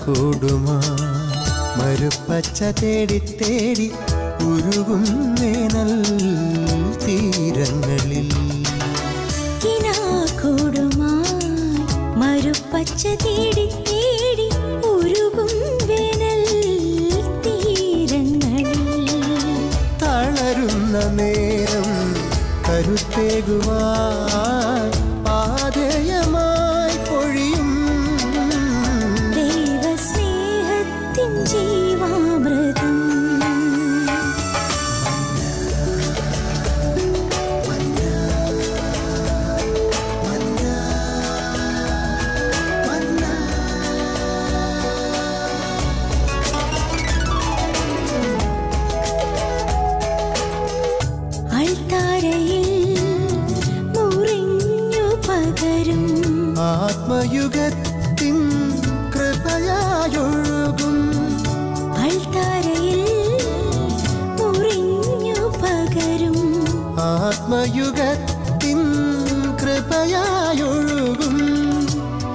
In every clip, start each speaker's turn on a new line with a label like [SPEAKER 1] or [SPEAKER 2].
[SPEAKER 1] കൂടുമാ മരുപ്പച്ച തേടി തേടി ഉരുകും വേനൽ തീരങ്ങളിൽ
[SPEAKER 2] മരുപ്പച്ച തേടി തേടി ഉരുകും വേനൽ തീരങ്ങളിൽ
[SPEAKER 1] തളരുന്ന നേരം കരുത്തേകുവാൻ പാതയമായി പൊഴിയും
[SPEAKER 2] ദൈവസ്നേഹത്തിൻ ജീവാമൃതം
[SPEAKER 1] ആത്മയുഗത്തിൻ കൃപയായൊഴുകും
[SPEAKER 2] അൾത്താരയിൽ മുറിഞ്ഞു പകരും
[SPEAKER 1] ആത്മയുഗത്തിൻ കൃപയായൊഴുകും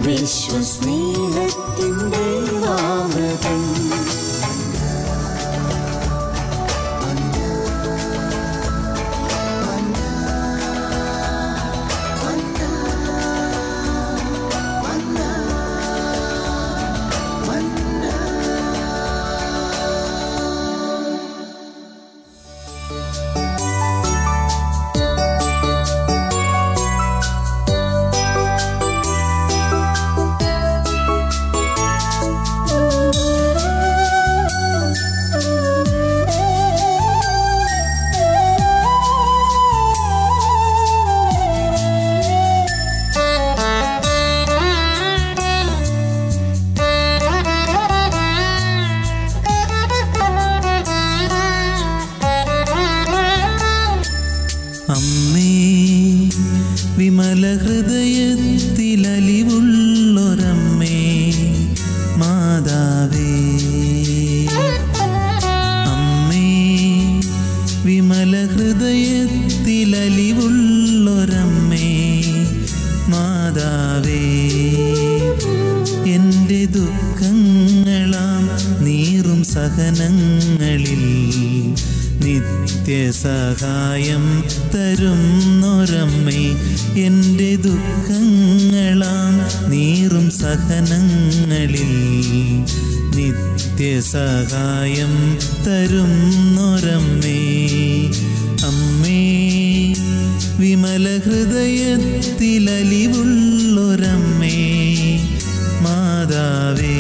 [SPEAKER 2] വിശ്വസ്നേഹത്തിൻ ദൈവാമൃതം
[SPEAKER 3] ഹൃദയത്തിലലിവുള്ളൊരമ്മേ മാതാവേ അമ്മേ വിമല ഹൃദയത്തിലലിവുള്ളൊരമ്മേ മാതാവേ എൻ്റെ ദുഃഖങ്ങളാം നീറും സഹനങ്ങളിൽ നിത്യസഹായം തരുന്നൊരമ്മേ എൻ്റെ ദുഃഖങ്ങളാം നീറും സഹനങ്ങളിൽ നിത്യസഹായം തരുന്നൊരമ്മേ അമ്മേ വിമല ഹൃദയത്തിലലിവുള്ളൊരമ്മേ മാതാവേ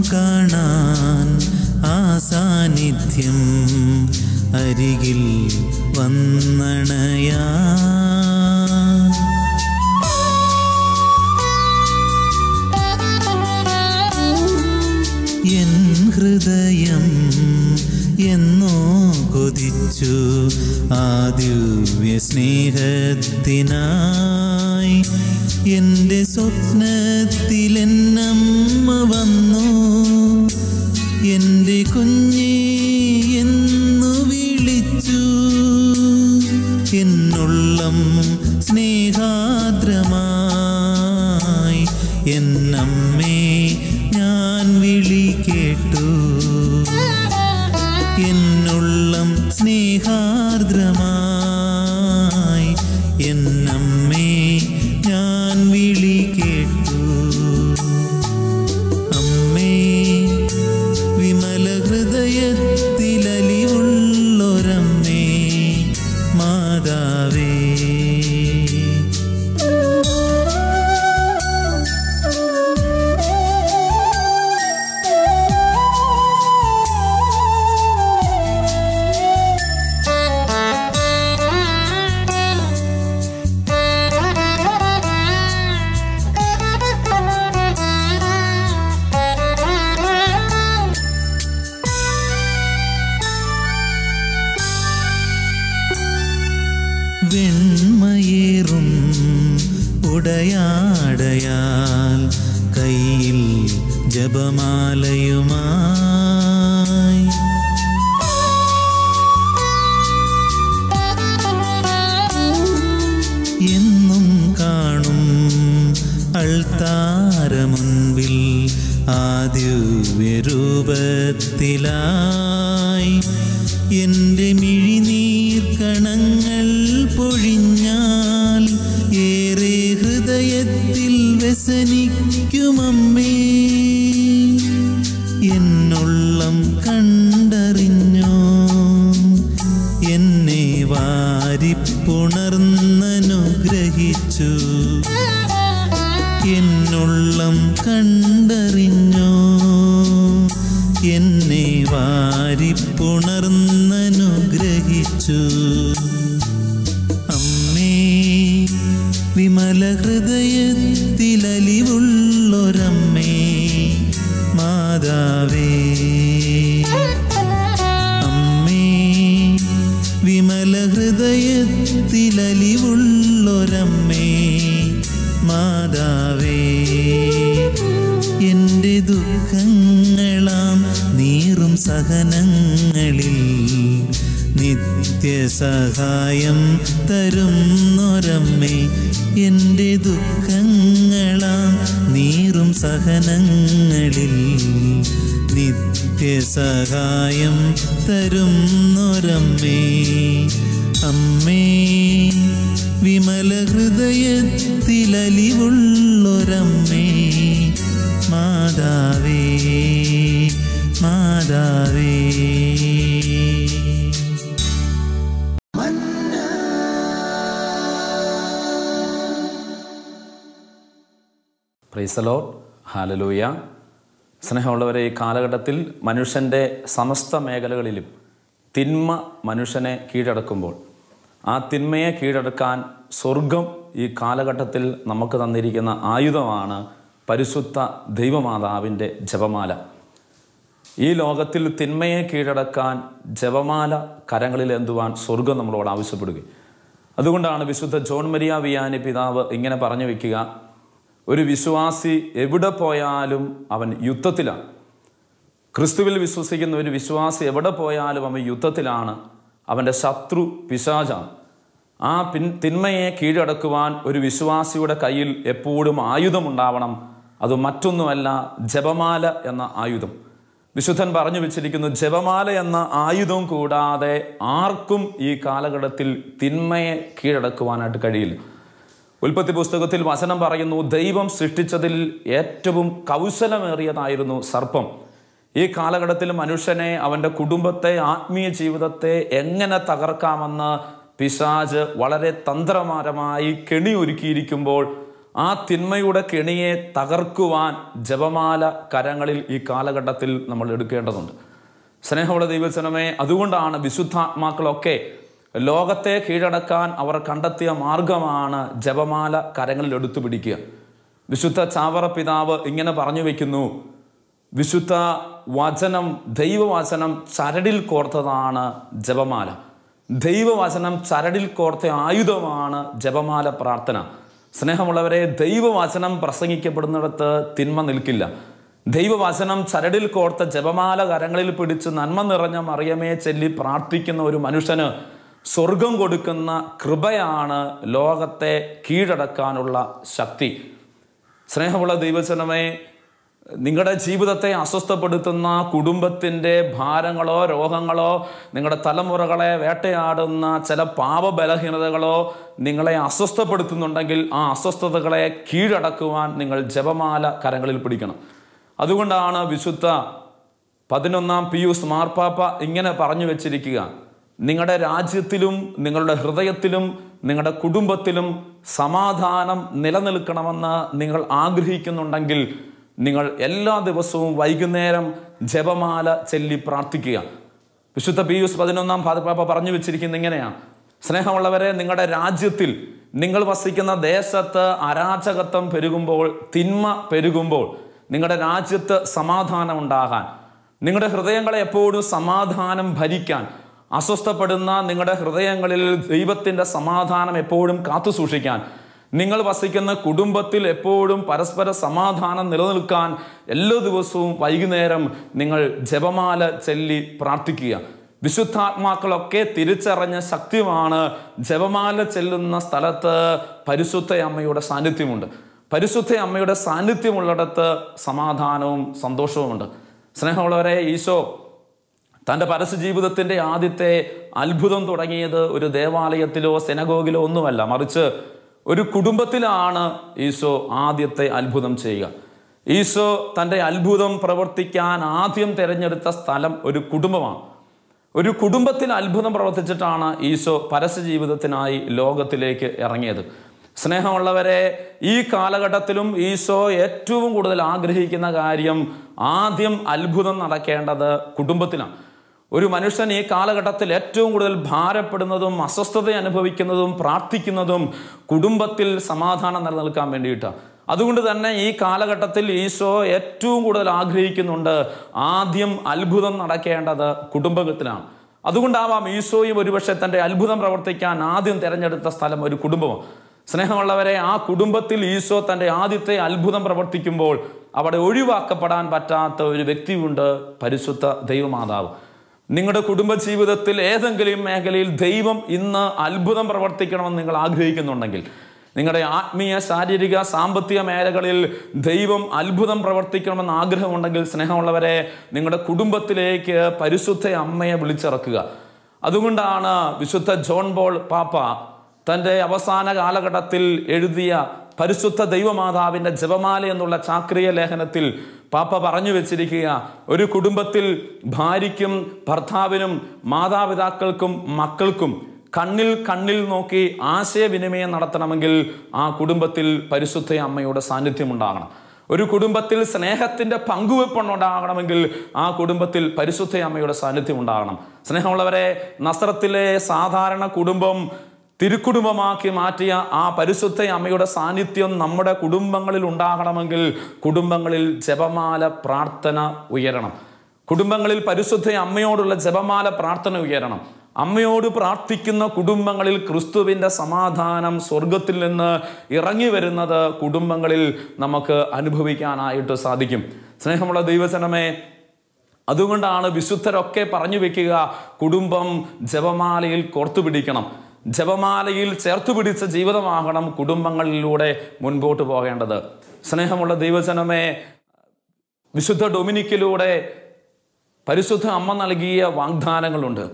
[SPEAKER 3] കാണാൻ ആ സാന്നിധ്യം അരികിൽ വന്നണയാ എൻ ഹൃദയം എന്നോ കൊതിച്ചു ആ ദിവ്യ സ്നേഹത്തിനായി എൻ്റെ സ്വപ്നത്തിലെന്നമ്മ വന്നു എൻ്റെ കുഞ്ഞേ എന്നു വിളിച്ചു എന്നുള്ളം സ്നേഹാദ്രമായി എന്നമ്മേ ഞാൻ വിളി കേട്ടു എന്നുള്ളം സ്നേഹാർദ്രമായി എന്നമ്മേ ഞാൻ വിളി കേട്ടു അമ്മേ വിമല ഹൃദയത്തിലലിവുള്ളൊരമ്മേ മാതാവേ കയ്യിൽ ജപമാലയുമായി എന്നും കാണും അൾത്താരമുൻപിൽ ആദിവ്യരൂപത്തിലായി എൻ്റെ മിഴിനീർ കണങ്ങൾ പൊഴിഞ്ഞാൽ ഏറെ ഹൃദയത്തിൽ വ്യസനിക്കുമമ്മേ. എന്നുള്ളം കണ്ടറിഞ്ഞോ, എന്നെ വാരിപ്പുണർന്നനുഗ്രഹിച്ചു. എന്നുള്ളം കണ്ടറിഞ്ഞോ, എന്നെ വാരിപ്പുണർന്നനുഗ്രഹിച്ചു. അമ്മേ, വിമല ഹൃദയത്തിലലിവുള്ളൊരമ്മേ, മാതാവേ. അമ്മേ, വിമല ഹൃദയത്തിലലിവുള്ളൊരമ്മേ, മാതാവേ. എൻ്റെ ദുഃഖങ്ങളാം നീറും സഹനങ്ങളിൽ നിത്യസഹായം തരുന്നൊരമ്മേ. എൻ്റെ ദുഃഖങ്ങളാം നീറും സഹനങ്ങളിൽ നിത്യസഹായം തരുന്നൊരമ്മേ. അമ്മേ, വിമല ഹൃദയത്തിലലിവുള്ളൊരമ്മേ, മാതാവേ, മാതാവേ.
[SPEAKER 4] Praise the Lord. ഹല്ലേലൂയ. സ്നേഹമുള്ളവരെ, ഈ കാലഘട്ടത്തിൽ മനുഷ്യൻ്റെ സമസ്ത മേഖലകളിലും തിന്മ മനുഷ്യനെ കീഴടക്കുമ്പോൾ ആ തിന്മയെ കീഴടക്കാൻ സ്വർഗം ഈ കാലഘട്ടത്തിൽ നമുക്ക് തന്നിരിക്കുന്ന ആയുധമാണ് പരിശുദ്ധ ദൈവമാതാവിൻ്റെ ജപമാല. ഈ ലോകത്തിൽ തിന്മയെ കീഴടക്കാൻ ജപമാല കരങ്ങളിൽ എന്തുവാൻ സ്വർഗം നമ്മളോട് ആവശ്യപ്പെടുകയും. അതുകൊണ്ടാണ് വിശുദ്ധ ജോൺ മരിയ വിയാനി പിതാവ് ഇങ്ങനെ പറഞ്ഞു വയ്ക്കുക: ഒരു വിശ്വാസി എവിടെ പോയാലും അവൻ യുദ്ധത്തിലാണ്. ക്രിസ്തുവിൽ വിശ്വസിക്കുന്ന ഒരു വിശ്വാസി എവിടെ പോയാലും അവൻ യുദ്ധത്തിലാണ്. അവൻ്റെ ശത്രു പിശാചാണ്. ആ തിന്മയെ കീഴടക്കുവാൻ ഒരു വിശ്വാസിയുടെ കയ്യിൽ എപ്പോഴും ആയുധമുണ്ടാവണം. അത് മറ്റൊന്നുമല്ല, ജപമാല എന്ന ആയുധം. വിശുദ്ധൻ പറഞ്ഞു വെച്ചിരിക്കുന്നു, ജപമാല എന്ന ആയുധം കൂടാതെ ആർക്കും ഈ കാലഘട്ടത്തിൽ തിന്മയെ കീഴടക്കുവാനായിട്ട് കഴിയില്ല. ഉൽപ്പത്തി പുസ്തകത്തിൽ വചനം പറയുന്നു, ദൈവം സൃഷ്ടിച്ചതിൽ ഏറ്റവും കൗശലമേറിയതായിരുന്നു സർപ്പം. ഈ കാലഘട്ടത്തിൽ മനുഷ്യനെ, അവൻ്റെ കുടുംബത്തെ, ആത്മീയ ജീവിതത്തെ എങ്ങനെ തകർക്കാമെന്ന് പിശാച് വളരെ തന്ത്രപരമായി കെണി ഒരുക്കിയിരിക്കുമ്പോൾ ആ തിന്മയുടെ കെണിയെ തകർക്കുവാൻ ജപമാല കരങ്ങളിൽ ഈ കാലഘട്ടത്തിൽ നമ്മൾ എടുക്കേണ്ടതുണ്ട്. സ്നേഹമുള്ള ദൈവജനമേ, അതുകൊണ്ടാണ് വിശുദ്ധാത്മാക്കളൊക്കെ ലോകത്തെ കീഴടക്കാൻ അവർ കണ്ടെത്തിയ മാർഗമാണ് ജപമാല കരങ്ങളിൽ എടുത്തു പിടിക്കുക. വിശുദ്ധ ചാവറ പിതാവ് ഇങ്ങനെ പറഞ്ഞു വയ്ക്കുന്നു, വിശുദ്ധ വചനം, ദൈവവചനം ചരടിൽ കോർത്തതാണ് ജപമാല. ദൈവവചനം ചരടിൽ കോർത്ത ആയുധമാണ് ജപമാല പ്രാർത്ഥന. സ്നേഹമുള്ളവരെ, ദൈവവചനം പ്രസംഗിക്കപ്പെടുന്നിടത്ത് തിന്മ നിൽക്കില്ല. ദൈവവചനം ചരടിൽ കോർത്ത ജപമാല കരങ്ങളിൽ പിടിച്ച് നന്മ നിറഞ്ഞ മറിയമേ ചൊല്ലി പ്രാർത്ഥിക്കുന്ന ഒരു മനുഷ്യന് സ്വർഗം കൊടുക്കുന്ന കൃപയാണ് ലോകത്തെ കീഴടക്കാനുള്ള ശക്തി. സ്നേഹമുള്ള ദൈവജനമേ, നിങ്ങളുടെ ജീവിതത്തെ അസ്വസ്ഥപ്പെടുത്തുന്ന കുടുംബത്തിൻ്റെ ഭാരങ്ങളോ രോഗങ്ങളോ, നിങ്ങളുടെ തലമുറകളെ വേട്ടയാടുന്ന ചില പാപബലഹീനതകളോ നിങ്ങളെ അസ്വസ്ഥപ്പെടുത്തുന്നുണ്ടെങ്കിൽ ആ അസ്വസ്ഥതകളെ കീഴടക്കുവാൻ നിങ്ങൾ ജപമാല കരങ്ങളിൽ പിടിക്കണം. അതുകൊണ്ടാണ് വിശുദ്ധ 11-ാം പിയൂസ് മാർപ്പാപ്പ ഇങ്ങനെ പറഞ്ഞു വെച്ചിരിക്കുക, നിങ്ങളുടെ രാജ്യത്തിലും നിങ്ങളുടെ ഹൃദയത്തിലും നിങ്ങളുടെ കുടുംബത്തിലും സമാധാനം നിലനിൽക്കണമെന്ന് നിങ്ങൾ ആഗ്രഹിക്കുന്നുണ്ടെങ്കിൽ നിങ്ങൾ എല്ലാ ദിവസവും വൈകുന്നേരം ജപമാല ചൊല്ലി പ്രാർത്ഥിക്കുക. വിശുദ്ധ പിയൂസ് 11-ാം മാർപ്പാപ്പ പറഞ്ഞു വെച്ചിരിക്കുന്നത് ഇങ്ങനെയാണ്: സ്നേഹമുള്ളവരെ, നിങ്ങളുടെ രാജ്യത്തിൽ, നിങ്ങൾ വസിക്കുന്ന ദേശത്ത് അരാജകത്വം പെരുകുമ്പോൾ, തിന്മ പെരുകുമ്പോൾ, നിങ്ങളുടെ രാജ്യത്ത് സമാധാനം ഉണ്ടാകാൻ, നിങ്ങളുടെ ഹൃദയങ്ങളെ എപ്പോഴും സമാധാനം ഭരിക്കാൻ, അസ്വസ്ഥപ്പെടുന്ന നിങ്ങളുടെ ഹൃദയങ്ങളിൽ ദൈവത്തിൻ്റെ സമാധാനം എപ്പോഴും കാത്തു സൂക്ഷിക്കാൻ നിങ്ങൾ വസിക്കുന്ന കുടുംബത്തിൽ എപ്പോഴും പരസ്പര സമാധാനം നിലനിൽക്കാൻ എല്ലാ ദിവസവും വൈകുന്നേരം നിങ്ങൾ ജപമാല ചൊല്ലി പ്രാർത്ഥിക്കുക. വിശുദ്ധാത്മാക്കളൊക്കെ തിരിച്ചറിഞ്ഞ ശക്തിയാണ് ജപമാല ചെല്ലുന്ന സ്ഥലത്ത് പരിശുദ്ധ അമ്മയുടെ സാന്നിധ്യമുണ്ട്. പരിശുദ്ധ അമ്മയുടെ സാന്നിധ്യമുള്ളിടത്ത് സമാധാനവും സന്തോഷവുമുണ്ട്. സ്നേഹമുള്ളവരെ, ഈശോ തൻ്റെ പരസ്യ ജീവിതത്തിൻ്റെ ആദ്യത്തെ അത്ഭുതം തുടങ്ങിയത് ഒരു ദേവാലയത്തിലോ സെനഗോഗിലോ ഒന്നുമല്ല, മറിച്ച് ഒരു കുടുംബത്തിലാണ് ഈശോ ആദ്യത്തെ അത്ഭുതം ചെയ്യുക. ഈശോ തൻ്റെ അത്ഭുതം പ്രവർത്തിക്കാൻ ആദ്യം തിരഞ്ഞെടുത്ത സ്ഥലം ഒരു കുടുംബമാണ്. ഒരു കുടുംബത്തിൽ അത്ഭുതം പ്രവർത്തിച്ചിട്ടാണ് ഈശോ പരസ്യ ജീവിതത്തിനായി ലോകത്തിലേക്ക് ഇറങ്ങിയത്. സ്നേഹമുള്ളവരെ, ഈ കാലഘട്ടത്തിലും ഈശോ ഏറ്റവും കൂടുതൽ ആഗ്രഹിക്കുന്ന കാര്യം ആദ്യം അത്ഭുതം നടക്കേണ്ടത് കുടുംബത്തിലാണ്. ഒരു മനുഷ്യൻ ഈ കാലഘട്ടത്തിൽ ഏറ്റവും കൂടുതൽ ഭാരപ്പെടുന്നതും അസ്വസ്ഥത അനുഭവിക്കുന്നതും പ്രാർത്ഥിക്കുന്നതും കുടുംബത്തിൽ സമാധാനം നിലനിൽക്കാൻ വേണ്ടിയിട്ടാണ്. അതുകൊണ്ട് തന്നെ ഈ കാലഘട്ടത്തിൽ ഈശോ ഏറ്റവും കൂടുതൽ ആഗ്രഹിക്കുന്നുണ്ട് ആദ്യം അത്ഭുതം നടക്കേണ്ടത് കുടുംബത്തിലാണ്. അതുകൊണ്ടാവാം ഈശോയും ഒരുപക്ഷെ തൻ്റെ അത്ഭുതം പ്രവർത്തിക്കാൻ ആദ്യം തിരഞ്ഞെടുത്ത സ്ഥലം ഒരു കുടുംബമാണ്. സ്നേഹമുള്ളവരെ, ആ കുടുംബത്തിൽ ഈശോ തൻ്റെ ആദ്യത്തെ അത്ഭുതം പ്രവർത്തിക്കുമ്പോൾ അവിടെ ഒഴിവാക്കപ്പെടാൻ പറ്റാത്ത ഒരു വ്യക്തിയുണ്ട്, പരിശുദ്ധ ദൈവമാതാവ്. നിങ്ങളുടെ കുടുംബജീവിതത്തിൽ ഏതെങ്കിലും മേഖലയിൽ ദൈവം ഇന്ന് അത്ഭുതം പ്രവർത്തിക്കണമെന്ന് നിങ്ങൾ ആഗ്രഹിക്കുന്നുണ്ടെങ്കിൽ, നിങ്ങളുടെ ആത്മീയ, ശാരീരിക, സാമ്പത്തിക മേഖലകളിൽ ദൈവം അത്ഭുതം പ്രവർത്തിക്കണമെന്ന് ആഗ്രഹമുണ്ടെങ്കിൽ, സ്നേഹമുള്ളവരെ, നിങ്ങളുടെ കുടുംബത്തിലേക്ക് പരിശുദ്ധ അമ്മയെ വിളിച്ചിറക്കുക. അതുകൊണ്ടാണ് വിശുദ്ധ ജോൺ പോൾ പാപ്പ തൻ്റെ അവസാന കാലഘട്ടത്തിൽ എഴുതിയ പരിശുദ്ധ ദൈവമാതാവിൻ്റെ ജപമാല എന്നുള്ള ചാക്രിക ലേഖനത്തിൽ പാപ്പ പറഞ്ഞു വെച്ചിരിക്കുക, ഒരു കുടുംബത്തിൽ ഭാര്യയ്ക്കും ഭർത്താവിനും മാതാപിതാക്കൾക്കും മക്കൾക്കും കണ്ണിൽ നോക്കി ആശയവിനിമയം നടത്തണമെങ്കിൽ ആ കുടുംബത്തിൽ പരിശുദ്ധ അമ്മയുടെ സാന്നിധ്യം ഉണ്ടാകണം. ഒരു കുടുംബത്തിൽ സ്നേഹത്തിൻ്റെ പങ്കുവെപ്പുണ്ടാകണമെങ്കിൽ ആ കുടുംബത്തിൽ പരിശുദ്ധ അമ്മയുടെ സാന്നിധ്യം ഉണ്ടാകണം. സ്നേഹമുള്ളവരെ, നസ്രത്തിലെ സാധാരണ കുടുംബം തിരുക്കുടുംബമാക്കി മാറ്റിയ ആ പരിശുദ്ധ അമ്മയുടെ സാന്നിധ്യം നമ്മുടെ കുടുംബങ്ങളിൽ ഉണ്ടാകണമെങ്കിൽ കുടുംബങ്ങളിൽ ജപമാല പ്രാർത്ഥന ഉയരണം. കുടുംബങ്ങളിൽ പരിശുദ്ധ അമ്മയോടുള്ള ജപമാല പ്രാർത്ഥന ഉയരണം. അമ്മയോട് പ്രാർത്ഥിക്കുന്ന കുടുംബങ്ങളിൽ ക്രിസ്തുവിൻ്റെ സമാധാനം സ്വർഗത്തിൽ നിന്ന് ഇറങ്ങി വരുന്നത് കുടുംബങ്ങളിൽ നമുക്ക് അനുഭവിക്കാനായിട്ട് സാധിക്കും. സ്നേഹമുള്ള ദൈവജനമേ, അതുകൊണ്ടാണ് വിശുദ്ധരൊക്കെ പറഞ്ഞു വെക്കുക, കുടുംബം ജപമാലയിൽ കോർത്തുപിടിക്കണം. ജപമാലയിൽ ചേർത്തുപിടിച്ച ജീവിതമാകണം കുടുംബങ്ങളിലൂടെ മുൻപോട്ട് പോകേണ്ടത്. സ്നേഹമുള്ള ദൈവജനമേ, വിശുദ്ധ ഡൊമിനിക്കിലൂടെ പരിശുദ്ധ അമ്മ നൽകിയ വാഗ്ദാനങ്ങളുണ്ട്.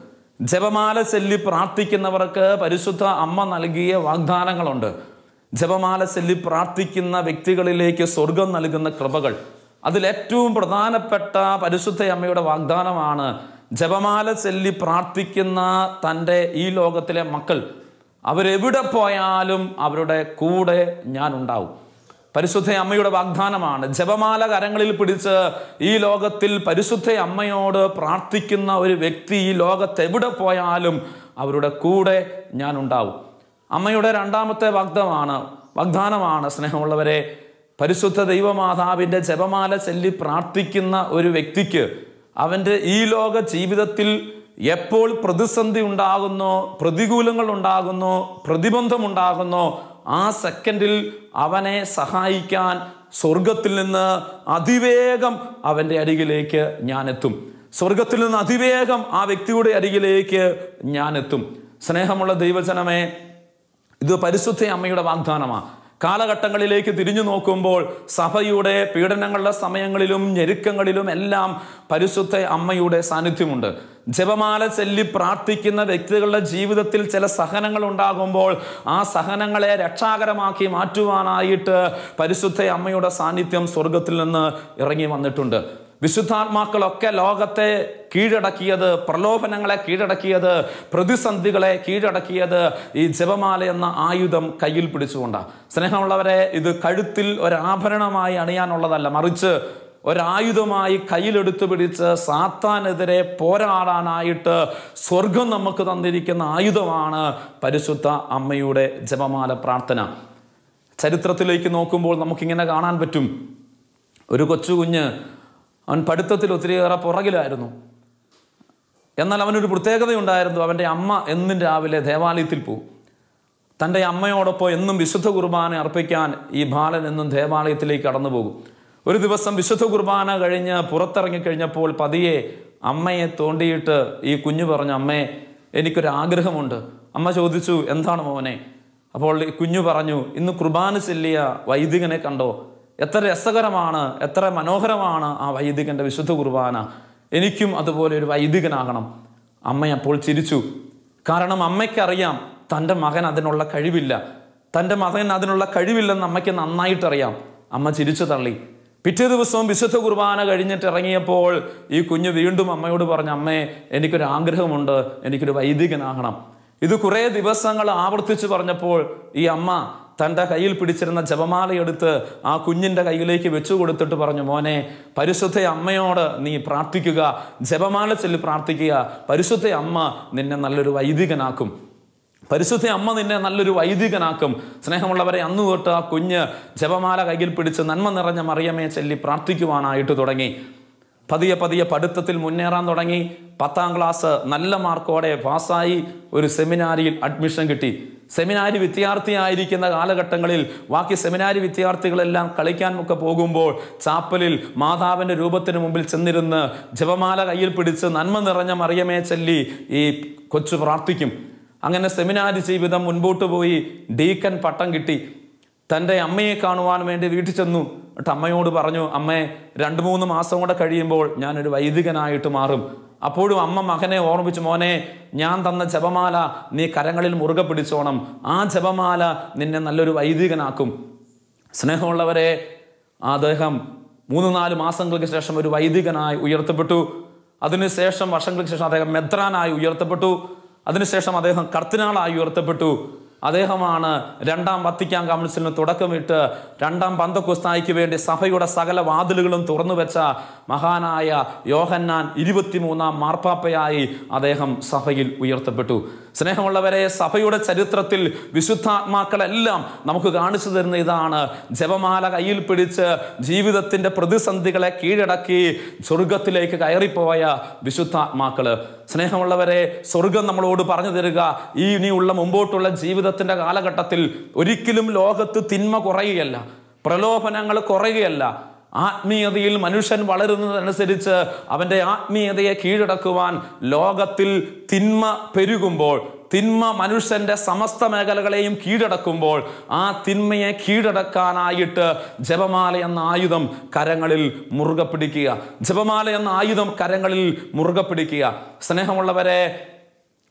[SPEAKER 4] ജപമാല ചൊല്ലി പ്രാർത്ഥിക്കുന്നവർക്ക് പരിശുദ്ധ അമ്മ നൽകിയ വാഗ്ദാനങ്ങളുണ്ട്. ജപമാല ചൊല്ലി പ്രാർത്ഥിക്കുന്ന വ്യക്തികളിലേക്ക് സ്വർഗം നൽകുന്ന കൃപകൾ, അതിലേറ്റവും പ്രധാനപ്പെട്ട പരിശുദ്ധ അമ്മയുടെ വാഗ്ദാനമാണ് ജപമാല ചൊല്ലി പ്രാർത്ഥിക്കുന്ന തൻ്റെ ഈ ലോകത്തിലെ മക്കൾ അവരെവിടെ പോയാലും അവരുടെ കൂടെ ഞാൻ ഉണ്ടാവും. പരിശുദ്ധ അമ്മയുടെ വാഗ്ദാനമാണ്. ജപമാല കരങ്ങളിൽ പിടിച്ച് ഈ ലോകത്തിൽ പരിശുദ്ധ അമ്മയോട് പ്രാർത്ഥിക്കുന്ന ഒരു വ്യക്തി ഈ ലോകത്ത് എവിടെ പോയാലും അവരുടെ കൂടെ ഞാൻ ഉണ്ടാവും. അമ്മയുടെ രണ്ടാമത്തെ വാഗ്ദാനമാണ് സ്നേഹമുള്ളവരെ, പരിശുദ്ധ ദൈവമാതാവിൻ്റെ ജപമാല ചൊല്ലി പ്രാർത്ഥിക്കുന്ന ഒരു വ്യക്തിക്ക് അവൻ്റെ ഈ ലോക ജീവിതത്തിൽ എപ്പോൾ പ്രതിസന്ധി ഉണ്ടാകുന്നോ, പ്രതികൂലങ്ങൾ ഉണ്ടാകുന്നോ, പ്രതിബന്ധമുണ്ടാകുന്നോ, ആ സെക്കൻഡിൽ അവനെ സഹായിക്കാൻ സ്വർഗത്തിൽ നിന്ന് അതിവേഗം അവൻ്റെ അരികിലേക്ക് ഞാൻ എത്തും. സ്വർഗത്തിൽ നിന്ന് അതിവേഗം ആ വ്യക്തിയുടെ അരികിലേക്ക് ഞാൻ എത്തും. സ്നേഹമുള്ള ദൈവജനമേ, ഇത് പരിശുദ്ധ അമ്മയുടെ വാഗ്ദാനമാണ്. കാലഘട്ടങ്ങളിലേക്ക് തിരിഞ്ഞു നോക്കുമ്പോൾ സഭയുടെ പീഡനങ്ങളുടെ സമയങ്ങളിലും ഞെരുക്കങ്ങളിലും എല്ലാം പരിശുദ്ധ അമ്മയുടെ സാന്നിധ്യമുണ്ട്. ജപമാല ചൊല്ലി പ്രാർത്ഥിക്കുന്ന വ്യക്തികളുടെ ജീവിതത്തിൽ ചില സഹനങ്ങൾ ഉണ്ടാകുമ്പോൾ ആ സഹനങ്ങളെ രക്ഷാകരമാക്കി മാറ്റുവാനായിട്ട് പരിശുദ്ധ അമ്മയുടെ സാന്നിധ്യം സ്വർഗത്തിൽ നിന്ന് ഇറങ്ങി വന്നിട്ടുണ്ട്. വിശുദ്ധാത്മാക്കളൊക്കെ ലോകത്തെ കീഴടക്കിയത്, പ്രലോഭനങ്ങളെ കീഴടക്കിയത്, പ്രതിസന്ധികളെ കീഴടക്കിയത് ഈ ജപമാല എന്ന ആയുധം കയ്യിൽ പിടിച്ചുകൊണ്ടാണ്. സ്നേഹമുള്ളവരെ, ഇത് കഴുത്തിൽ ഒരാഭരണമായി അണിയാനുള്ളതല്ല, മറിച്ച് ഒരായുധമായി കയ്യിലെടുത്തു പിടിച്ച് സാത്താനെതിരെ പോരാടാനായിട്ട് സ്വർഗം നമുക്ക് തന്നിരിക്കുന്ന ആയുധമാണ് പരിശുദ്ധ അമ്മയുടെ ജപമാല പ്രാർത്ഥന. ചരിത്രത്തിലേക്ക് നോക്കുമ്പോൾ നമുക്കിങ്ങനെ കാണാൻ പറ്റും. ഒരു കൊച്ചുകുഞ്ഞ്, അവൻ പഠിത്തത്തിൽ ഒത്തിരിയേറെ പുറകിലായിരുന്നു. എന്നാൽ അവനൊരു പ്രത്യേകതയുണ്ടായിരുന്നു. അവൻ്റെ അമ്മ എന്നും രാവിലെ ദേവാലയത്തിൽ പോകും. തൻ്റെ അമ്മയോടൊപ്പം എന്നും വിശുദ്ധ കുർബാന അർപ്പിക്കാൻ ഈ ബാലൻ എന്നും ദേവാലയത്തിലേക്ക് കടന്നു പോകും. ഒരു ദിവസം വിശുദ്ധ കുർബാന കഴിഞ്ഞ് പുറത്തിറങ്ങിക്കഴിഞ്ഞപ്പോൾ പതിയെ അമ്മയെ തോണ്ടിയിട്ട് ഈ കുഞ്ഞു പറഞ്ഞു, അമ്മേ, എനിക്കൊരാഗ്രഹമുണ്ട്. അമ്മ ചോദിച്ചു, എന്താണ് മോനെ? അപ്പോൾ ഈ കുഞ്ഞു പറഞ്ഞു, ഇന്ന് കുർബാന ചൊല്ലിയ വൈദികനെ കണ്ടോ? എത്ര രസകരമാണ്, എത്ര മനോഹരമാണ് ആ വൈദികൻ്റെ വിശുദ്ധ കുർബാന. എനിക്കും അതുപോലെ ഒരു വൈദികനാകണം. അമ്മ അപ്പോൾ ചിരിച്ചു. കാരണം അമ്മയ്ക്കറിയാം തൻ്റെ മകൻ അതിനുള്ള കഴിവില്ല. തൻ്റെ മകൻ അതിനുള്ള കഴിവില്ലെന്ന് അമ്മയ്ക്ക് നന്നായിട്ടറിയാം. അമ്മ ചിരിച്ചു തള്ളി. പിറ്റേ ദിവസവും വിശുദ്ധ കുർബാന കഴിഞ്ഞിട്ട് ഇറങ്ങിയപ്പോൾ ഈ കുഞ്ഞ് വീണ്ടും അമ്മയോട് പറഞ്ഞു, അമ്മേ, എനിക്കൊരാഗ്രഹമുണ്ട്, എനിക്കൊരു വൈദികനാകണം. ഇത് കുറേ ദിവസങ്ങൾ ആവർത്തിച്ച് പറഞ്ഞപ്പോൾ ഈ അമ്മ തൻ്റെ കയ്യിൽ പിടിച്ചിരുന്ന ജപമാലയെടുത്ത് ആ കുഞ്ഞിൻ്റെ കയ്യിലേക്ക് വെച്ചു കൊടുത്തിട്ട് പറഞ്ഞു, മോനെ, പരിശുദ്ധ അമ്മയോട് നീ പ്രാർത്ഥിക്കുക, ജപമാല ചൊല്ലി പ്രാർത്ഥിക്കുക. പരിശുദ്ധ അമ്മ നിന്നെ നല്ലൊരു വൈദികനാക്കും. പരിശുദ്ധ അമ്മ നിന്നെ നല്ലൊരു വൈദികനാക്കും. സ്നേഹമുള്ളവരെ, അന്ന് തൊട്ട് ആ കുഞ്ഞ് ജപമാല കയ്യിൽ പിടിച്ച് നന്മ നിറഞ്ഞ മറിയമേ ചൊല്ലി പ്രാർത്ഥിക്കുവാനായിട്ട് തുടങ്ങി. പതിയെ പതിയെ പഠിത്തത്തിൽ മുന്നേറാൻ തുടങ്ങി. 10ാം ക്ലാസ് നല്ല മാർക്കോടെ പാസ്സായി. ഒരു സെമിനാരിയിൽ അഡ്മിഷൻ കിട്ടി. സെമിനാരി വിദ്യാർത്ഥിയായിരിക്കുന്ന കാലഘട്ടങ്ങളിൽ ബാക്കി സെമിനാരി വിദ്യാർത്ഥികളെല്ലാം കളിക്കാൻ ഒക്കെ പോകുമ്പോൾ ചാപ്പലിൽ മാതാവിൻ്റെ രൂപത്തിന് മുമ്പിൽ ചെന്നിരുന്ന് ജപമാല കയ്യിൽ പിടിച്ച് നന്മ നിറഞ്ഞ മറിയമേ ചൊല്ലി ഈ കൊച്ചു പ്രാർത്ഥിക്കും. അങ്ങനെ സെമിനാരി ജീവിതം മുൻപോട്ട് പോയി. ഡീക്കൻ പട്ടം കിട്ടി. തൻ്റെ അമ്മയെ കാണുവാൻ വേണ്ടി വീട്ടിൽ ചെന്നു. എന്നിട്ട് അമ്മയോട് പറഞ്ഞു, അമ്മേ, 2-3 മാസം കൂടെ കഴിയുമ്പോൾ ഞാനൊരു വൈദികനായിട്ട് മാറും. അപ്പോഴും അമ്മ മകനെ ഓർമ്മിച്ചു, മോനെ, ഞാൻ തന്ന ജപമാല നീ കരങ്ങളിൽ മുറുകെ പിടിച്ചോണം. ആ ജപമാല നിന്നെ നല്ലൊരു വൈദികനാക്കും. സ്നേഹമുള്ളവരെ, അദ്ദേഹം 3-4 മാസങ്ങൾക്ക് ശേഷം ഒരു വൈദികനായി ഉയർത്തപ്പെട്ടു. അതിനുശേഷം വർഷങ്ങൾക്ക് ശേഷം അദ്ദേഹം മെത്രാനായി ഉയർത്തപ്പെട്ടു. അതിനുശേഷം അദ്ദേഹം കർദിനാളായി ഉയർത്തപ്പെട്ടു. അദ്ദേഹമാണ് 2ാം വത്തിക്കാൻ കൗൺസിലിന് തുടക്കമിട്ട് 2ാം പന്തക്കോസ്തായ്ക്ക് വേണ്ടി സഭയുടെ സകല വാതിലുകളും തുറന്നു വെച്ച മഹാനായ യോഹന്നാൻ 23ാം മാർപ്പാപ്പയായി അദ്ദേഹം സഭയിൽ ഉയർത്തപ്പെട്ടു. സ്നേഹമുള്ളവരെ, സഭയുടെ ചരിത്രത്തിൽ വിശുദ്ധാത്മാക്കളെല്ലാം നമുക്ക് കാണിച്ചു തരുന്ന ഇതാണ്. ജപമാല കയ്യിൽ പിടിച്ച് ജീവിതത്തിൻ്റെ പ്രതിസന്ധികളെ കീഴടക്കി സ്വർഗത്തിലേക്ക് കയറിപ്പോയ വിശുദ്ധാത്മാക്കള്. സ്നേഹമുള്ളവരെ, സ്വർഗം നമ്മളോട് പറഞ്ഞു തരിക, ഈ ഇനിയുള്ള മുമ്പോട്ടുള്ള ജീവിതത്തിൻ്റെ കാലഘട്ടത്തിൽ ഒരിക്കലും ലോകത്ത് തിന്മ കുറയുകയല്ല, പ്രലോഭനങ്ങൾ കുറയുകയല്ല. ആത്മീയതയിൽ മനുഷ്യൻ വളരുന്നതനുസരിച്ച് അവൻ്റെ ആത്മീയതയെ കീഴടക്കുവാൻ ലോകത്തിൽ തിന്മ പെരുകുമ്പോൾ, തിന്മ മനുഷ്യന്റെ സമസ്ത മേഖലകളെയും കീഴടക്കുമ്പോൾ, ആ തിന്മയെ കീഴടക്കാനായിട്ട് ജപമാല എന്ന ആയുധം കരങ്ങളിൽ മുറുകെ പിടിക്കുക. ജപമാല എന്ന ആയുധം കരങ്ങളിൽ മുറുകെ പിടിക്കുക. സ്നേഹമുള്ളവരെ,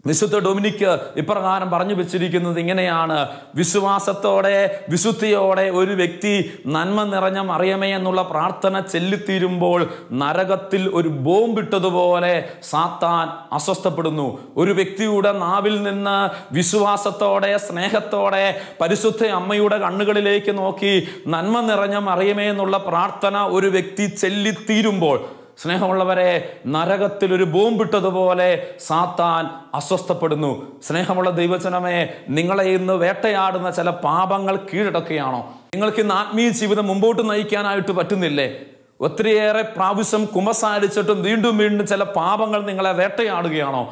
[SPEAKER 4] വിശുദ്ധ ഡൊമിനിക്ക് ഇപ്രകാരം പറഞ്ഞു വെച്ചിരിക്കുന്നത് ഇങ്ങനെയാണ്: വിശ്വാസത്തോടെ വിശുദ്ധിയോടെ ഒരു വ്യക്തി നന്മ നിറഞ്ഞ മറിയമേ എന്നുള്ള പ്രാർത്ഥന ചെല്ലിത്തീരുമ്പോൾ നരകത്തിൽ ഒരു ബോംബിട്ടതുപോലെ സാത്താൻ അസ്വസ്ഥപ്പെടുന്നു. ഒരു വ്യക്തിയുടെ നാവിൽ നിന്ന് വിശ്വാസത്തോടെ സ്നേഹത്തോടെ പരിശുദ്ധ അമ്മയുടെ കണ്ണുകളിലേക്ക് നോക്കി നന്മ നിറഞ്ഞ മറിയമേ എന്നുള്ള പ്രാർത്ഥന ഒരു വ്യക്തി ചെല്ലിത്തീരുമ്പോൾ, സ്നേഹമുള്ളവരെ, നരകത്തിൽ ഒരു ബോംബിട്ടതുപോലെ സാത്താൻ അസ്വസ്ഥപ്പെടുന്നു. സ്നേഹമുള്ള ദൈവജനമേ, നിങ്ങളെ ഇന്ന് വേട്ടയാടുന്ന ചില പാപങ്ങൾ കീഴടക്കുകയാണോ? നിങ്ങൾക്ക് ഇന്ന് ആത്മീയ ജീവിതം മുമ്പോട്ട് നയിക്കാനായിട്ട് പറ്റുന്നില്ലേ? ഒത്തിരിയേറെ പ്രാവശ്യം കുമ്പസാരിച്ചിട്ടും വീണ്ടും വീണ്ടും ചില പാപങ്ങൾ നിങ്ങളെ വേട്ടയാടുകയാണോ?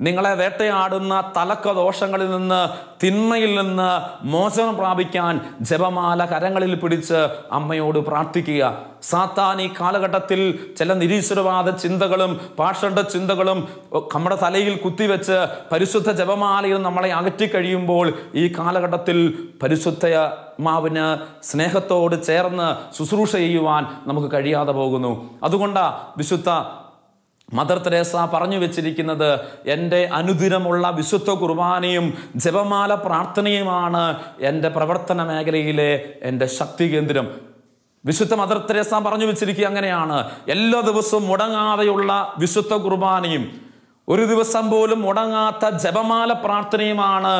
[SPEAKER 4] നിങ്ങളെ വേട്ടയാടുന്ന തലക്ക ദോഷങ്ങളിൽ നിന്ന്, തിന്മയിൽ നിന്ന് മോചനം പ്രാപിക്കാൻ ജപമാല കരങ്ങളിൽ പിടിച്ച് അമ്മയോട് പ്രാർത്ഥിക്കുക. സാത്താൻ ഈ കാലഘട്ടത്തിൽ ചില നിരീശ്വരവാദ ചിന്തകളും പാഷണ്ഡ ചിന്തകളും നമ്മുടെ തലയിൽ കുത്തിവെച്ച് പരിശുദ്ധ ജപമാലയിൽ നമ്മളെ അകറ്റിക്കഴിയുമ്പോൾ ഈ കാലഘട്ടത്തിൽ പരിശുദ്ധമാവിന് സ്നേഹത്തോട് ചേർന്ന് ശുശ്രൂഷ ചെയ്യുവാൻ നമുക്ക് കഴിയാതെ പോകുന്നു. അതുകൊണ്ടാണ് വിശുദ്ധ മദർ തെരേസ പറഞ്ഞു വെച്ചിരിക്കുന്നത്, എൻ്റെ അനുദിനമുള്ള വിശുദ്ധ കുർബാനയും ജപമാല പ്രാർത്ഥനയുമാണ് എൻ്റെ പ്രവർത്തന മേഖലയിലെ എൻ്റെ ശക്തി കേന്ദ്രം. വിശുദ്ധ മദർ തെരേസ പറഞ്ഞു വെച്ചിരിക്കുക അങ്ങനെയാണ്: എല്ലാ ദിവസവും മുടങ്ങാതെയുള്ള വിശുദ്ധ കുർബാനയും ഒരു ദിവസം പോലും മുടങ്ങാത്ത ജപമാല പ്രാർത്ഥനയുമാണ്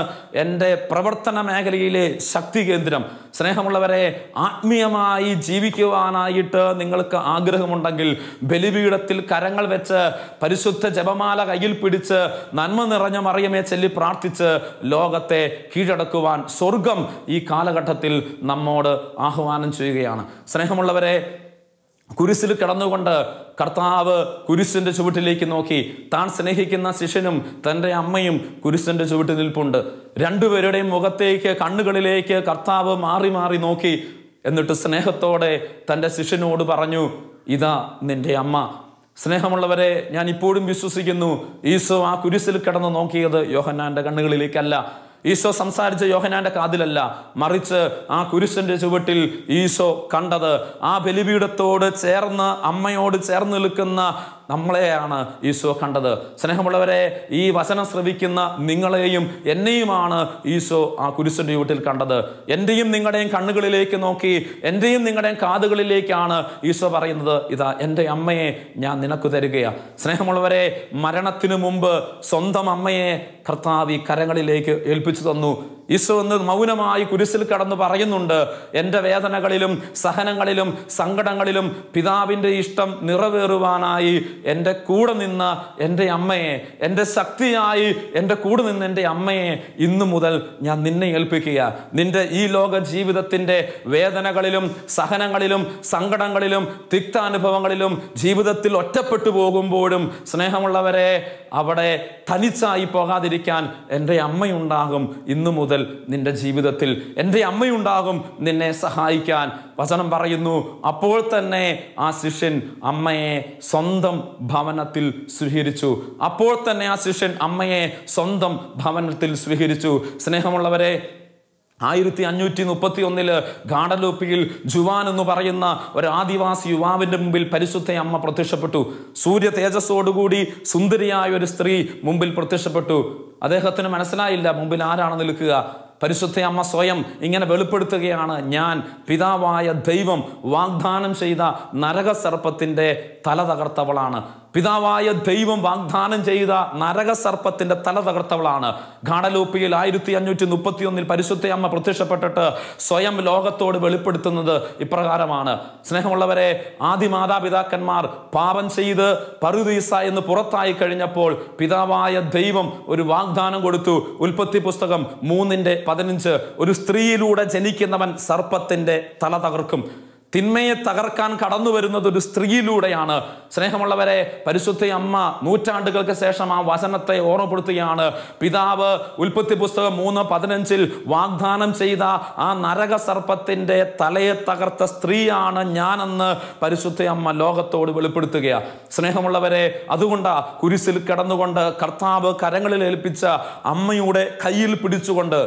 [SPEAKER 4] എൻ്റെ പ്രവർത്തന മേഖലയിലെ ശക്തി കേന്ദ്രം. സ്നേഹമുള്ളവരെ, ആത്മീയമായി ജീവിക്കുവാനായിട്ട് നിങ്ങൾക്ക് ആഗ്രഹമുണ്ടെങ്കിൽ ബലിപീഠത്തിൽ കരങ്ങൾ വെച്ച് പരിശുദ്ധ ജപമാല കയ്യിൽ പിടിച്ച് നന്മ നിറഞ്ഞ മറിയമേ ചൊല്ലി പ്രാർത്ഥിച്ച് ലോകത്തെ കീഴടക്കുവാൻ സ്വർഗം ഈ കാലഘട്ടത്തിൽ നമ്മോട് ആഹ്വാനം ചെയ്യുകയാണ്. സ്നേഹമുള്ളവരെ, കുരിശിൽ കിടന്നുകൊണ്ട് കർത്താവ് കുരിശിന്റെ ചുവട്ടിലേക്ക് നോക്കി. താൻ സ്നേഹിക്കുന്ന ശിഷ്യനും തൻ്റെ അമ്മയും കുരിശിന്റെ ചുവട്ടിൽ നിൽപ്പുണ്ട്. രണ്ടുപേരുടെയും മുഖത്തേക്ക്, കണ്ണുകളിലേക്ക് കർത്താവ് മാറി മാറി നോക്കി. എന്നിട്ട് സ്നേഹത്തോടെ തൻ്റെ ശിഷ്യനോട് പറഞ്ഞു, ഇതാ നിന്റെ അമ്മ. സ്നേഹമുള്ളവരെ, ഞാൻ ഇപ്പോഴും വിശ്വസിക്കുന്നു, ഈശോ ആ കുരിശിൽ കിടന്ന് നോക്കിയത് യോഹന്നാന്റെ കണ്ണുകളിലേക്കല്ല, ഈശോ സംസാരിച്ച യോഹന്നാന്റെ കാതിലല്ല, മറിച്ച് ആ കുരിശിന്റെ ചുവട്ടിൽ ഈശോ കണ്ടത് ആ ബലിപീഠത്തോട് ചേർന്ന്, അമ്മയോട് ചേർന്ന് നിൽക്കുന്ന നമ്മളെയാണ് ഈശോ കണ്ടത്. സ്നേഹമുള്ളവരെ, ഈ വചനം ശ്രവിക്കുന്ന നിങ്ങളെയും എന്നെയുമാണ് ഈശോ ആ കുരിശിന്റെ ചുവട്ടിൽ കണ്ടത്. എൻ്റെയും നിങ്ങളുടെയും കണ്ണുകളിലേക്ക് നോക്കി, എൻ്റെയും നിങ്ങളുടെയും കാതുകളിലേക്കാണ് ഈശോ പറയുന്നത്, ഇതാ എൻ്റെ അമ്മയെ ഞാൻ നിനക്ക് തരികയാണ്. സ്നേഹമുള്ളവരെ, മരണത്തിനു മുമ്പ് സ്വന്തം അമ്മയെ കർത്താവ് ഈ കരങ്ങളിലേക്ക് ഏൽപ്പിച്ചു തന്നു. ഈശോ എന്ന് മൗനമായി കുരിശിൽ കടന്ന് പറയുന്നുണ്ട്, എൻ്റെ വേദനകളിലും സഹനങ്ങളിലും സങ്കടങ്ങളിലും പിതാവിൻ്റെ ഇഷ്ടം നിറവേറുവാനായി എൻ്റെ കൂടെ നിന്ന എൻ്റെ അമ്മയെ, എൻ്റെ ശക്തിയായി എൻ്റെ കൂടെ നിന്ന് എൻ്റെ അമ്മയെ ഇന്നു മുതൽ ഞാൻ നിന്നെ ഏൽപ്പിക്കുക. നിന്റെ ഈ ലോക ജീവിതത്തിൻ്റെ വേദനകളിലും സഹനങ്ങളിലും സങ്കടങ്ങളിലും തിക്താനുഭവങ്ങളിലും ജീവിതത്തിൽ ഒറ്റപ്പെട്ടു പോകുമ്പോഴും സ്നേഹമുള്ളവരെ, അവിടെ തനിച്ചായി പോകാതിരിക്കാൻ എൻ്റെ അമ്മയുണ്ടാകും. ഇന്നു മുതൽ നിന്റെ ജീവിതത്തിൽ എൻ്റെ അമ്മയുണ്ടാകും നിന്നെ സഹായിക്കാൻ. വചനം പറയുന്നു, അപ്പോൾ തന്നെ ആ ശിഷ്യൻ അമ്മയെ സ്വന്തം ഭവനത്തിൽ സ്വീകരിച്ചു. അപ്പോൾ തന്നെ ആ ശിഷ്യൻ അമ്മയെ സ്വന്തം ഭവനത്തിൽ സ്വീകരിച്ചു. സ്നേഹമുള്ളവരെ, 1531 ഗാഡലോപ്പിയിൽ ജുവാൻ എന്ന് പറയുന്ന ഒരു ആദിവാസി യുവാവിന്റെ മുമ്പിൽ പരിശുദ്ധ അമ്മ പ്രത്യക്ഷപ്പെട്ടു. സൂര്യ തേജസ്സോടുകൂടി സുന്ദരിയായ ഒരു സ്ത്രീ മുമ്പിൽ പ്രത്യക്ഷപ്പെട്ടു. അദ്ദേഹത്തിന് മനസ്സിലായില്ല മുമ്പിൽ ആരാണ് നിൽക്കുക. പരിശുദ്ധ അമ്മ സ്വയം ഇങ്ങനെ വെളിപ്പെടുത്തുകയാണ്, ഞാൻ പിതാവായ ദൈവം വാഗ്ദാനം ചെയ്ത നരകസർപ്പത്തിൻ്റെ തല തകർത്തവളാണ്. പിതാവായ ദൈവം വാഗ്ദാനം ചെയ്ത നരകസർപ്പത്തിന്റെ തല തകർത്തവളാണ്. ഗാഡലോപ്പിയിൽ 1531 പരിശുദ്ധ അമ്മ പ്രത്യക്ഷപ്പെട്ടിട്ട് സ്വയം ലോകത്തോട് വെളിപ്പെടുത്തുന്നത് ഇപ്രകാരമാണ്. സ്നേഹമുള്ളവരെ, ആദി മാതാപിതാക്കന്മാർ പാപം ചെയ്ത് പറുദീസ എന്ന് പുറത്തായി കഴിഞ്ഞപ്പോൾ പിതാവായ ദൈവം ഒരു വാഗ്ദാനം കൊടുത്തു. ഉൽപ്പത്തി പുസ്തകം 3:15, ഒരു സ്ത്രീയിലൂടെ ജനിക്കുന്നവൻ സർപ്പത്തിന്റെ തല തകർക്കും. തിന്മയെ തകർക്കാൻ കടന്നു വരുന്നത് ഒരു സ്ത്രീയിലൂടെയാണ്. സ്നേഹമുള്ളവരെ, പരിശുദ്ധ അമ്മ നൂറ്റാണ്ടുകൾക്ക് ശേഷം ആ വചനത്തെ ഓർമ്മപ്പെടുത്തുകയാണ്. പിതാവ് ഉൽപ്പത്തി പുസ്തകം 3:15 വാഗ്ദാനം ചെയ്ത ആ നരകസർപ്പത്തിന്റെ തലയെ തകർത്ത സ്ത്രീയാണ് ഞാനെന്ന് പരിശുദ്ധ അമ്മ ലോകത്തോട് വെളിപ്പെടുത്തുകയാണ്. സ്നേഹമുള്ളവരെ, അതുകൊണ്ടാ കുരിശിൽ കിടന്നുകൊണ്ട് കർത്താവ് കരങ്ങളിൽ ഏൽപ്പിച്ച അമ്മയുടെ കയ്യിൽ പിടിച്ചുകൊണ്ട്,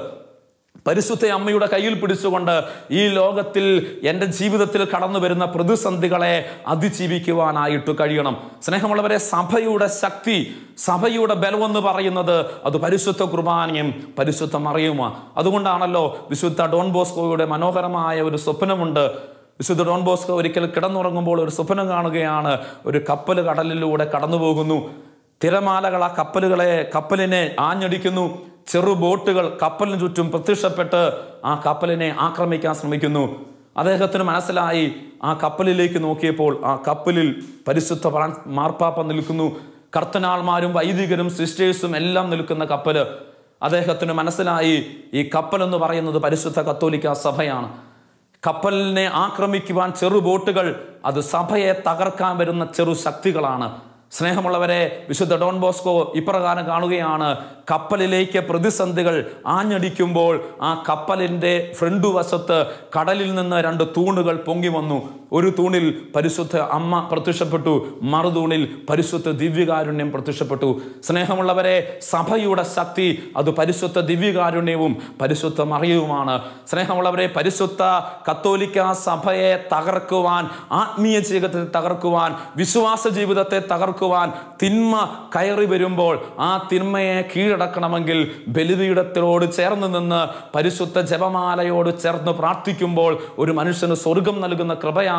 [SPEAKER 4] പരിശുദ്ധ അമ്മയുടെ കയ്യിൽ പിടിച്ചുകൊണ്ട് ഈ ലോകത്തിൽ എൻ്റെ ജീവിതത്തിൽ കടന്നു വരുന്ന പ്രതിസന്ധികളെ അതിജീവിക്കുവാനായിട്ട് കഴിയണം. സ്നേഹമുള്ളവരെ, സഭയുടെ ശക്തി, സഭയുടെ ബലമെന്ന് പറയുന്നത് അത് പരിശുദ്ധ കുർബാനയും പരിശുദ്ധ മറിയുമാണ്. അതുകൊണ്ടാണല്ലോ വിശുദ്ധ ഡോൺ ബോസ്കോയുടെ മനോഹരമായ ഒരു സ്വപ്നമുണ്ട്. വിശുദ്ധ ഡോൺ ബോസ്കോ ഒരിക്കൽ കിടന്നുറങ്ങുമ്പോൾ ഒരു സ്വപ്നം കാണുകയാണ്. ഒരു കപ്പൽ കടലിലൂടെ കടന്നു പോകുന്നു. തിരമാലകൾ ആ കപ്പലിനെ ആഞ്ഞടിക്കുന്നു. ചെറു ബോട്ടുകൾ കപ്പലിന് ചുറ്റും പ്രത്യക്ഷപ്പെട്ട് ആ കപ്പലിനെ ആക്രമിക്കാൻ ശ്രമിക്കുന്നു. അദ്ദേഹത്തിന് മനസ്സിലായി. ആ കപ്പലിലേക്ക് നോക്കിയപ്പോൾ ആ കപ്പലിൽ പരിശുദ്ധ മാർപ്പാപ്പ നിൽക്കുന്നു. കർത്തനാൾമാരും വൈദികരും സിസ്റ്റേഴ്സും എല്ലാം നിൽക്കുന്ന കപ്പല്. അദ്ദേഹത്തിന് മനസ്സിലായി, ഈ കപ്പൽ എന്ന് പറയുന്നത് പരിശുദ്ധ കത്തോലിക്ക സഭയാണ്. കപ്പലിനെ ആക്രമിക്കുവാൻ ചെറു ബോട്ടുകൾ അത് സഭയെ തകർക്കാൻ വരുന്ന ചെറു ശക്തികളാണ്. സ്നേഹമുള്ളവരെ, വിശുദ്ധ ഡോൺ ബോസ്കോ ഇപ്രകാരം കാണുകയാണ്, കപ്പലിലേക്ക് പ്രതിസന്ധികൾ ആഞ്ഞടിക്കുമ്പോൾ ആ കപ്പലിൻ്റെ ഫ്രണ്ട് വശത്ത് കടലിൽ നിന്ന് 2 തൂണുകൾ പൊങ്ങി വന്നു. ഒരു തൂണിൽ പരിശുദ്ധ അമ്മ പ്രത്യക്ഷപ്പെട്ടു, മറുതൂണിൽ പരിശുദ്ധ ദിവ്യകാരുണ്യം പ്രത്യക്ഷപ്പെട്ടു. സ്നേഹമുള്ളവരെ, സഭയുടെ ശക്തി അത് പരിശുദ്ധ ദിവ്യകാരുണ്യവും പരിശുദ്ധ മറിയവുമാണ്. സ്നേഹമുള്ളവരെ, പരിശുദ്ധ കത്തോലിക്ക സഭയെ തകർക്കുവാൻ, ആത്മീയ ജീവിതത്തെ തകർക്കുവാൻ, വിശ്വാസ ജീവിതത്തെ തകർക്കുവാൻ തിന്മ കയറി വരുമ്പോൾ ആ തിന്മയെ കീഴടക്കണമെങ്കിൽ ബലിപീഠത്തോട് ചേർന്ന് നിന്ന് പരിശുദ്ധ ജപമാലയോട് ചേർന്ന് പ്രാർത്ഥിക്കുമ്പോൾ ഒരു മനുഷ്യന് സ്വർഗം നൽകുന്ന കൃപയാണ്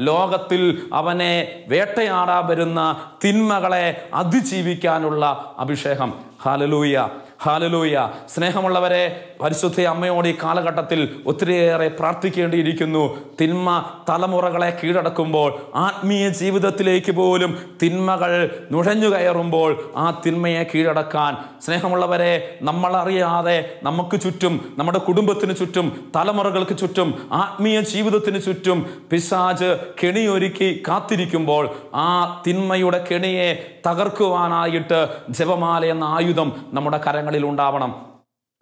[SPEAKER 4] ലോകത്തിൽ അവനെ വേട്ടയാടാൻ വരുന്ന തിന്മകളെ അതിജീവിക്കാനുള്ള അഭിഷേകം. ഹല്ലേലൂയ. ഹല്ലേലൂയ. സ്നേഹമുള്ളവരെ, പരിശുദ്ധ അമ്മയോട് ഈ കാലഘട്ടത്തിൽ ഒത്തിരിയേറെ പ്രാർത്ഥിക്കേണ്ടിയിരിക്കുന്നു. തിന്മ തലമുറകളെ കീഴടക്കുമ്പോൾ, ആത്മീയ ജീവിതത്തിലേക്ക് പോലും തിന്മകൾ നുഴഞ്ഞു കയറുമ്പോൾ ആ തിന്മയെ കീഴടക്കാൻ സ്നേഹമുള്ളവരെ, നമ്മളറിയാതെ നമുക്ക് ചുറ്റും, നമ്മുടെ കുടുംബത്തിന് ചുറ്റും, തലമുറകൾക്ക് ചുറ്റും, ആത്മീയ ജീവിതത്തിന് ചുറ്റും പിശാച് കെണിയൊരുക്കി കാത്തിരിക്കുമ്പോൾ ആ തിന്മയുടെ കെണിയെ തകർക്കുവാനായിട്ട് ജപമാല എന്ന ആയുധം നമ്മുടെ കരങ്ങളിൽ ഉണ്ടാവണം.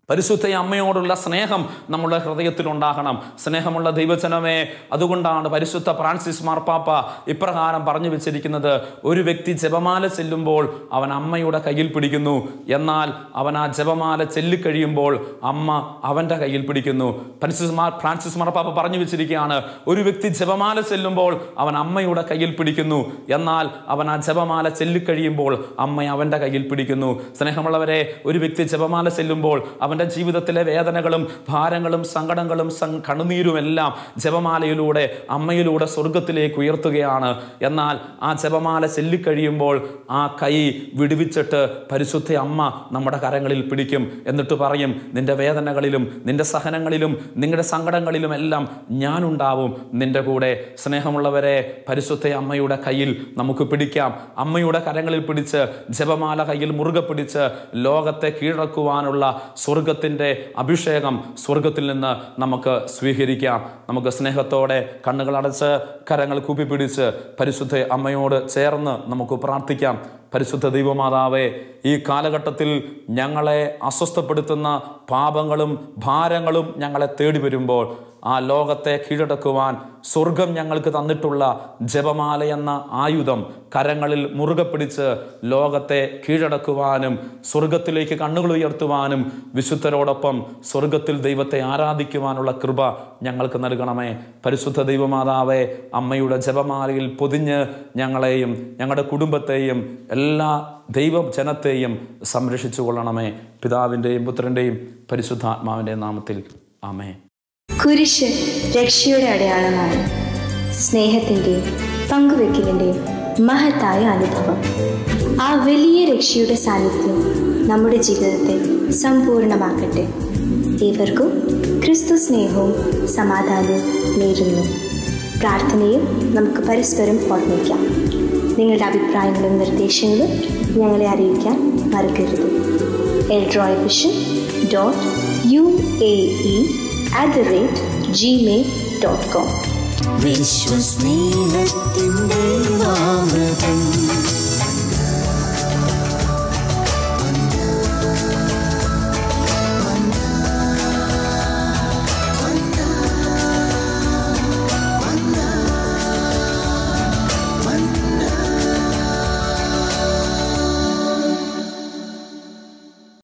[SPEAKER 4] പരിശുദ്ധ അമ്മയോടുള്ള സ്നേഹം നമ്മുടെ ഹൃദയത്തിലുണ്ടാകണം. സ്നേഹമുള്ള ദൈവജനമേ, അതുകൊണ്ടാണ് പരിശുദ്ധ ഫ്രാൻസിസ് മാർപ്പാപ്പ ഇപ്രകാരം പറഞ്ഞു വെച്ചിരിക്കുന്നത്: ഒരു വ്യക്തി ജപമാല ചെല്ലുമ്പോൾ അവൻ അമ്മയുടെ കയ്യിൽ പിടിക്കുന്നു, എന്നാൽ അവൻ ആ ജപമാല ചെല്ലിക്കഴിയുമ്പോൾ അമ്മ അവൻ്റെ കയ്യിൽ പിടിക്കുന്നു. ഫ്രാൻസിസ് മാർപ്പാപ്പ പറഞ്ഞു വെച്ചിരിക്കുകയാണ്, ഒരു വ്യക്തി ജപമാല ചെല്ലുമ്പോൾ അവൻ അമ്മയുടെ കയ്യിൽ പിടിക്കുന്നു, എന്നാൽ അവൻ ആ ജപമാല ചെല്ലിക്കഴിയുമ്പോൾ അമ്മ അവൻ്റെ കയ്യിൽ പിടിക്കുന്നു. സ്നേഹമുള്ളവരെ, ഒരു വ്യക്തി ജപമാല ചെല്ലുമ്പോൾ അവൻ്റെ ജീവിതത്തിലെ വേദനകളും ഭാരങ്ങളും സങ്കടങ്ങളും കണ്ണുനീരുമെല്ലാം ജപമാലയിലൂടെ, അമ്മയിലൂടെ സ്വർഗത്തിലേക്ക് ഉയർത്തുകയാണ്. എന്നാൽ ആ ജപമാല ചെല്ലിക്കഴിയുമ്പോൾ ആ കൈ വിടുവിച്ചിട്ട് പരിശുദ്ധ അമ്മ നമ്മുടെ കരങ്ങളിൽ പിടിക്കും. എന്നിട്ട് പറയും, നിന്റെ വേദനകളിലും നിന്റെ സഹനങ്ങളിലും നിങ്ങളുടെ സങ്കടങ്ങളിലും എല്ലാം ഞാനുണ്ടാവും നിന്റെ കൂടെ. സ്നേഹമുള്ളവരെ, പരിശുദ്ധ അമ്മയുടെ കയ്യിൽ നമുക്ക് പിടിക്കാം. അമ്മയുടെ കരങ്ങളിൽ പിടിച്ച്, ജപമാല കയ്യിൽ മുറുകെ പിടിച്ച് ലോകത്തെ കീഴടക്കുവാനുള്ള സ്വർഗത്തിൻ്റെ അഭിഷേകം സ്വർഗത്തിൽ നിന്ന് നമുക്ക് സ്വീകരിക്കാം. നമുക്ക് സ്നേഹത്തോടെ കണ്ണുകളടച്ച് കരങ്ങൾ കൂപ്പിപ്പിടിച്ച് പരിശുദ്ധ അമ്മയോട് ചേർന്ന് നമുക്ക് പ്രാർത്ഥിക്കാം. പരിശുദ്ധ ദൈവമാതാവേ, ഈ കാലഘട്ടത്തിൽ ഞങ്ങളെ അസ്വസ്ഥപ്പെടുത്തുന്ന പാപങ്ങളും ഭാരങ്ങളും ഞങ്ങളെ തേടി വരുമ്പോൾ ആ ലോകത്തെ കീഴടക്കുവാൻ സ്വർഗം ഞങ്ങൾക്ക് തന്നിട്ടുള്ള ജപമാല എന്ന ആയുധം കരങ്ങളിൽ മുറുകെ പിടിച്ച് ലോകത്തെ കീഴടക്കുവാനും സ്വർഗത്തിലേക്ക് കണ്ണുകൾ ഉയർത്തുവാനും വിശുദ്ധരോടൊപ്പം സ്വർഗത്തിൽ ദൈവത്തെ ആരാധിക്കുവാനുള്ള കൃപ ഞങ്ങൾക്ക് നൽകണമേ. പരിശുദ്ധ ദൈവമാതാവേ, അമ്മയുടെ ജപമാലയിൽ പൊതിഞ്ഞ് ഞങ്ങളെയും ഞങ്ങളുടെ കുടുംബത്തെയും എല്ലാ ദൈവജനത്തെയും സംരക്ഷിച്ചു കൊള്ളണമേ. പിതാവിൻ്റെയും പുത്രൻ്റെയും പരിശുദ്ധാത്മാവിൻ്റെ നാമത്തിൽ ആമേൻ.
[SPEAKER 5] കുരിശ് രക്ഷയുടെ അടയാളമാണ്. സ്നേഹത്തിൻ്റെയും പങ്കുവെക്കലിൻ്റെയും മഹത്തായ അനുഭവം. ആ വലിയ രക്ഷയുടെ സാന്നിധ്യം നമ്മുടെ ജീവിതത്തെ സമ്പൂർണ്ണമാക്കട്ടെ. ഏവർക്കും ക്രിസ്തു സ്നേഹവും സമാധാനവും നേരുന്നു. പ്രാർത്ഥനയും നമുക്ക് പരസ്പരം ഓർമ്മിക്കാം. നിങ്ങളുടെ അഭിപ്രായങ്ങളും നിർദ്ദേശങ്ങളും ഞങ്ങളെ അറിയിക്കാൻ മറക്കരുത്. eldroyvision.uae@gmail.com.
[SPEAKER 2] വിശ്വസ്നേഹത്തിൻ്റെ